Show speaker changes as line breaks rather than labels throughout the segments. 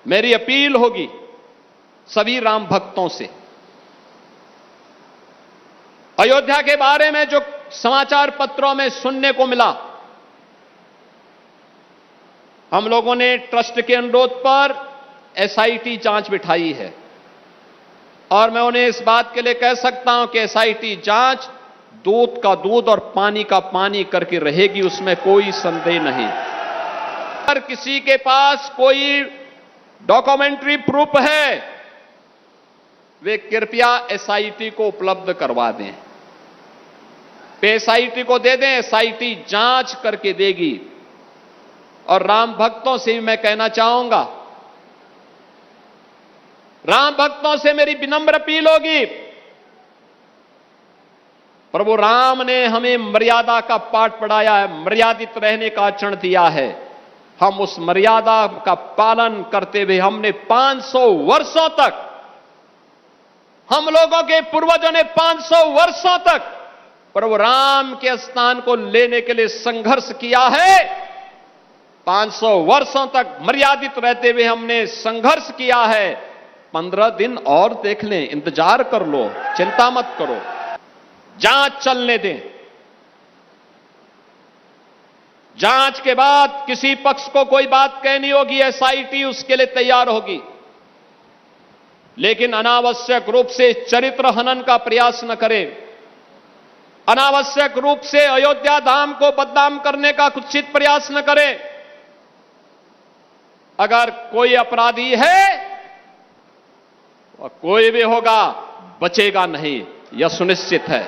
मेरी अपील होगी सभी राम भक्तों से, अयोध्या के बारे में जो समाचार पत्रों में सुनने को मिला, हम लोगों ने ट्रस्ट के अनुरोध पर एसआईटी जांच बिठाई है और मैं उन्हें इस बात के लिए कह सकता हूं कि एसआईटी जांच दूध का दूध और पानी का पानी करके रहेगी, उसमें कोई संदेह नहीं। अगर किसी के पास कोई डॉक्यूमेंट्री प्रूफ है, वे कृपया एसआईटी को उपलब्ध करवा दें, एसआईटी को दे दें, एसआईटी जांच करके देगी। और राम भक्तों से भी मैं कहना चाहूंगा, राम भक्तों से मेरी विनम्र अपील होगी, प्रभु राम ने हमें मर्यादा का पाठ पढ़ाया है, मर्यादित रहने का आचरण दिया है। हम उस मर्यादा का पालन करते हुए हमने 500 वर्षों तक, हम लोगों के पूर्वजों ने 500 वर्षों तक प्रभु राम के स्थान को लेने के लिए संघर्ष किया है। 500 वर्षों तक मर्यादित रहते हुए हमने संघर्ष किया है। 15 दिन और देख लें, इंतजार कर लो, चिंता मत करो, जांच चलने दें। जांच के बाद किसी पक्ष को कोई बात कहनी होगी, एसआईटी उसके लिए तैयार होगी, लेकिन अनावश्यक रूप से चरित्र हनन का प्रयास न करें, अनावश्यक रूप से अयोध्या धाम को बदनाम करने का कुत्सित प्रयास न करें। अगर कोई अपराधी है, कोई भी होगा, बचेगा नहीं, यह सुनिश्चित है।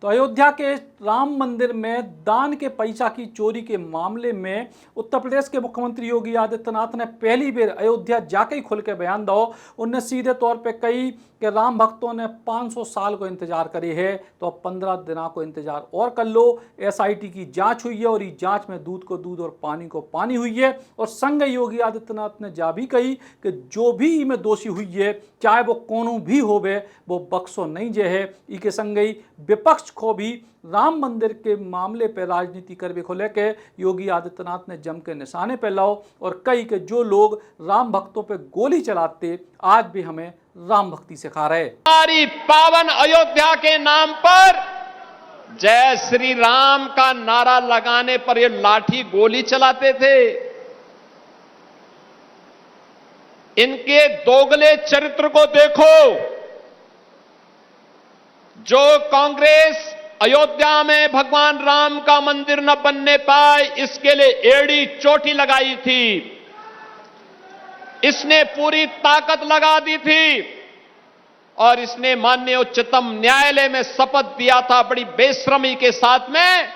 तो अयोध्या के राम मंदिर में दान के पैसा की चोरी के मामले में उत्तर प्रदेश के मुख्यमंत्री योगी आदित्यनाथ ने पहली बार अयोध्या जाके ही खुल के बयान दो। उनने सीधे तौर पे कही कि राम भक्तों ने 500 साल को इंतजार करी है, तो अब 15 दिनों को इंतजार और कर लो। एसआईटी की जांच हुई है और इस जांच में दूध को दूध और पानी को पानी हुई है। और संग योगी आदित्यनाथ ने जा भी कही कि जो भी इनमें दोषी हुई है, चाहे वो कोनो भी होवे, वो बख्शो नहीं जे है। इके संग ही विपक्ष को भी राम मंदिर के मामले पर राजनीति करने को लेकर योगी आदित्यनाथ ने जम के निशाने पे लाओ और कई के जो लोग राम भक्तों पे गोली चलाते आज भी हमें राम भक्ति सिखा रहे।
हमारी पावन अयोध्या के नाम पर जय श्री राम का नारा लगाने पर ये लाठी गोली चलाते थे। इनके दोगले चरित्र को देखो। जो कांग्रेस अयोध्या में भगवान राम का मंदिर न बनने पाए, इसके लिए एड़ी चोटी लगाई थी, इसने पूरी ताकत लगा दी थी और इसने माननीय उच्चतम न्यायालय में शपथ दिया था बड़ी बेशर्मी के साथ में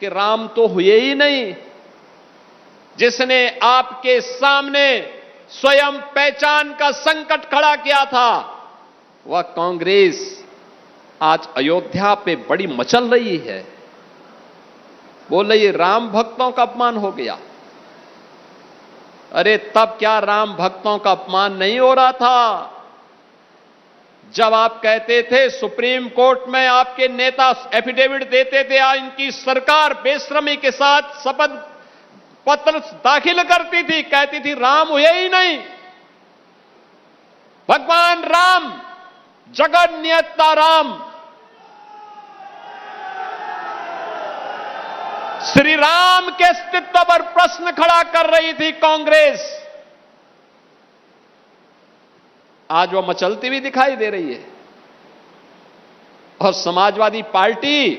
कि राम तो हुए ही नहीं। जिसने आपके सामने स्वयं पहचान का संकट खड़ा किया था, वह कांग्रेस आज अयोध्या पे बड़ी मचल रही है। बोल रही राम भक्तों का अपमान हो गया। अरे तब क्या राम भक्तों का अपमान नहीं हो रहा था? जब आप कहते थे, सुप्रीम कोर्ट में आपके नेता एफिडेविट देते थे, इनकी सरकार बेशर्मी के साथ शपथ पत्र दाखिल करती थी, कहती थी राम हुए ही नहीं। भगवान राम, जगत नियंता राम, श्री राम के अस्तित्व पर प्रश्न खड़ा कर रही थी कांग्रेस। आज वह मचलती हुई दिखाई दे रही है। और समाजवादी पार्टी,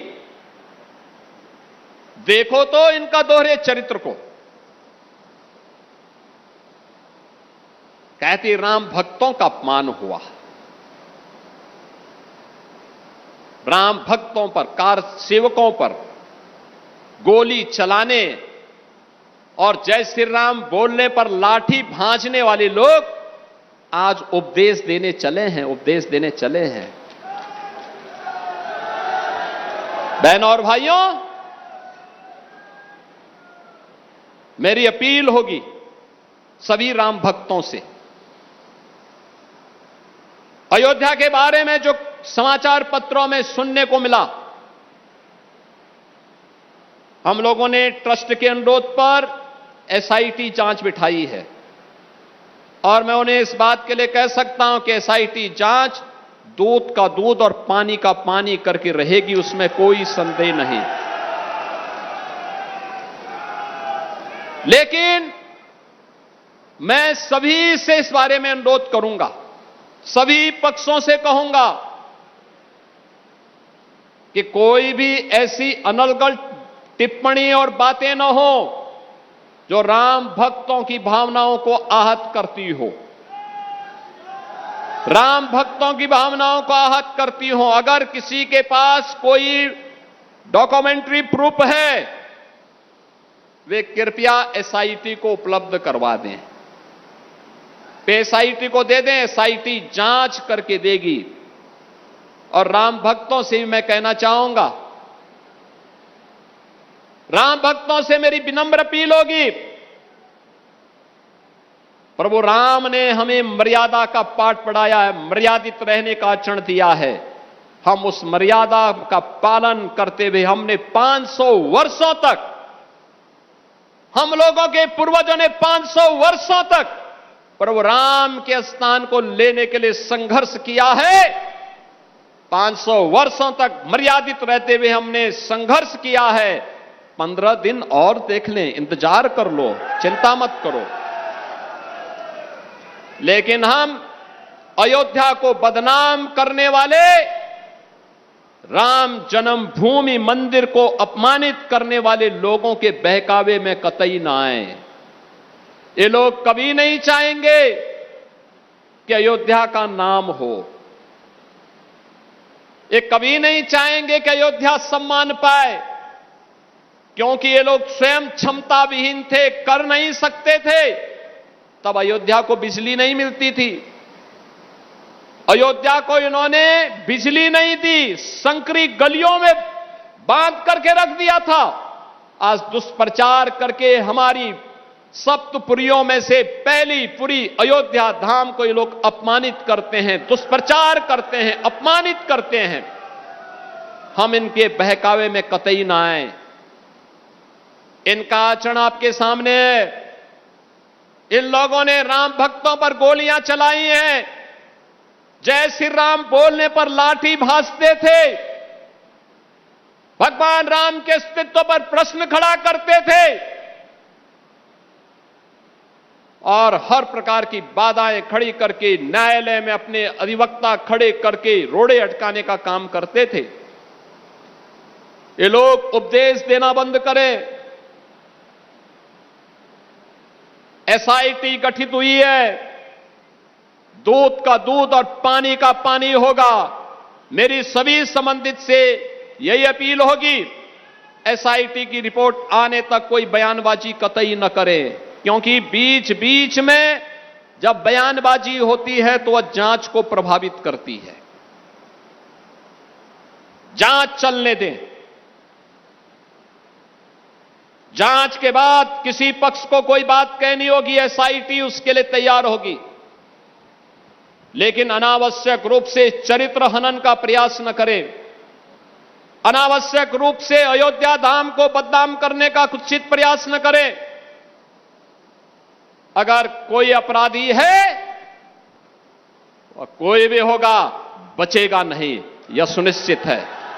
देखो तो इनका दोहरे चरित्र को। कहती राम भक्तों का अपमान हुआ, राम भक्तों पर, कार सेवकों पर गोली चलाने और जय श्री राम बोलने पर लाठी भांजने वाले लोग आज उपदेश देने चले हैं, उपदेश देने चले हैं। बहनों और भाइयों, मेरी अपील होगी सभी राम भक्तों से, अयोध्या के बारे में जो समाचार पत्रों में सुनने को मिला, हम लोगों ने ट्रस्ट के अनुरोध पर एसआईटी जांच बिठाई है और मैं उन्हें इस बात के लिए कह सकता हूं कि एसआईटी जांच दूध का दूध और पानी का पानी करके रहेगी, उसमें कोई संदेह नहीं। लेकिन मैं सभी से इस बारे में अनुरोध करूंगा, सभी पक्षों से कहूंगा कि कोई भी ऐसी अनर्गल टिप्पणी और बातें न हो जो राम भक्तों की भावनाओं को आहत करती हो, राम भक्तों की भावनाओं को आहत करती हो। अगर किसी के पास कोई डॉक्यूमेंट्री प्रूफ है, वे कृपया एसआईटी को उपलब्ध करवा दें, एसआईटी को दे दें, एसआईटी जांच करके देगी। और राम भक्तों से भी मैं कहना चाहूंगा, राम भक्तों से मेरी विनम्र अपील होगी, प्रभु राम ने हमें मर्यादा का पाठ पढ़ाया है, मर्यादित रहने का आचरण दिया है। हम उस मर्यादा का पालन करते हुए हमने 500 वर्षों तक, हम लोगों के पूर्वजों ने 500 वर्षों तक प्रभु राम के स्थान को लेने के लिए संघर्ष किया है। 500 वर्षों तक मर्यादित रहते हुए हमने संघर्ष किया है। 15 दिन और देख लें, इंतजार कर लो, चिंता मत करो। लेकिन हम अयोध्या को बदनाम करने वाले, राम जन्मभूमि मंदिर को अपमानित करने वाले लोगों के बहकावे में कतई ना आए। ये लोग कभी नहीं चाहेंगे कि अयोध्या का नाम हो, ये कभी नहीं चाहेंगे कि अयोध्या सम्मान पाए, क्योंकि ये लोग स्वयं क्षमता विहीन थे, कर नहीं सकते थे। तब अयोध्या को बिजली नहीं मिलती थी, अयोध्या को इन्होंने बिजली नहीं दी, संकरी गलियों में बांध करके रख दिया था। आज दुष्प्रचार करके हमारी सप्तपुरियों में से पहली पुरी अयोध्या धाम को ये लोग अपमानित करते हैं, दुष्प्रचार करते हैं, अपमानित करते हैं। हम इनके बहकावे में कतई ना आए। इनका आचरण आपके सामने है। इन लोगों ने राम भक्तों पर गोलियां चलाई हैं, जय श्री राम बोलने पर लाठी भांजते थे, भगवान राम के अस्तित्व पर प्रश्न खड़ा करते थे और हर प्रकार की बाधाएं खड़ी करके न्यायालय में अपने अधिवक्ता खड़े करके रोड़े अटकाने का काम करते थे। ये लोग उपदेश देना बंद करें। एसआईटी गठित हुई है, दूध का दूध और पानी का पानी होगा। मेरी सभी संबंधित से यही अपील होगी, एसआईटी की रिपोर्ट आने तक कोई बयानबाजी कतई न करे, क्योंकि बीच बीच में जब बयानबाजी होती है तो वह जांच को प्रभावित करती है। जांच चलने दें, जांच के बाद किसी पक्ष को कोई बात कहनी होगी, एसआईटी उसके लिए तैयार होगी। लेकिन अनावश्यक रूप से चरित्र हनन का प्रयास न करें, अनावश्यक रूप से अयोध्या धाम को बदनाम करने का कुत्सित प्रयास न करें। अगर कोई अपराधी है, वह कोई भी होगा, बचेगा नहीं, यह सुनिश्चित है।